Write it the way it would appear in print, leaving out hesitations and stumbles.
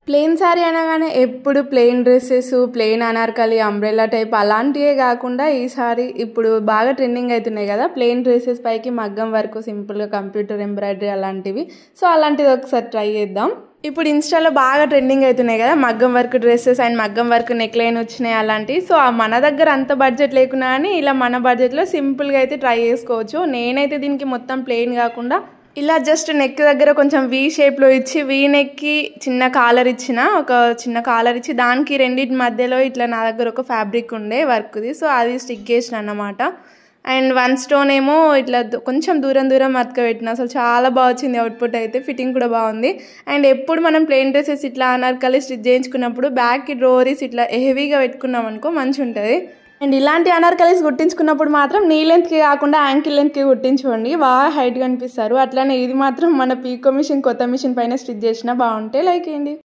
Plain sari అనగానే ఎప్పుడు plain dresses, plain Anarkali, umbrella type అలాంటివే కాకుండా ఈసారి ఇప్పుడు బాగా ట్రెండింగ్ అవుతున్నాయి కదా ప్లెయిన్ డ్రెస్సెస్ పైకి మగ్గం వర్క్, సింపుల్గా కంప్యూటర్ ఎంబ్రాయిడరీ అలాంటివి. సో అలాంటిది ఒకసారి ట్రై చేద్దాం. ఇప్పుడు ఇన్స్టాలో బాగా ట్రెండింగ్ అవుతున్నాయి కదా మగ్గం వర్క్ డ్రెస్సెస్ అండ్ మగ్గం వర్క్ నెక్ లైన్ వచ్చినాయి అలాంటివి. సో మన దగ్గర అంత బడ్జెట్ లేకున్నా కానీ ఇలా మన బడ్జెట్లో సింపుల్గా అయితే ట్రై చేసుకోవచ్చు. నేనైతే దీనికి మొత్తం ప్లెయిన్ కాకుండా ఇలా జస్ట్ నెక్ దగ్గర కొంచెం వీ షేప్లో ఇచ్చి, వీ నెక్కి చిన్న కాలర్ ఇచ్చి దానికి రెండింటి మధ్యలో ఇట్లా నా దగ్గర ఒక ఫ్యాబ్రిక్ ఉండే వర్క్ది, సో అది స్టిక్ చేసిన అన్నమాట. అండ్ 1 స్టోన్ ఏమో ఇట్లా కొంచెం దూరం అతకబెట్టిన. అసలు చాలా బాగా వచ్చింది అవుట్పుట్ అయితే, ఫిట్టింగ్ కూడా బాగుంది. అండ్ ఎప్పుడు మనం ప్లెయిన్ డ్రెస్సెస్ ఇట్లా అనార్కలి స్టిచ్ చేయించుకున్నప్పుడు బ్యాక్కి డ్రోరీస్ ఇట్లా హెవీగా పెట్టుకున్నాం అనుకో మంచిగా ఉంటుంది. అండ్ ఇలాంటి అనార్కలీస్ కుట్టించుకున్నప్పుడు మాత్రం నీ లెంత్కి కాకుండా యాంకిల్ లెంత్కి కుట్టించుకోండి, బాగా హైట్గా అనిపిస్తారు. అట్లానే ఇది మాత్రం మన పీకో మిషన్ కొత్త మిషన్ పైన స్టిచ్ చేసినా బాగుంటే లైక్ చేయండి.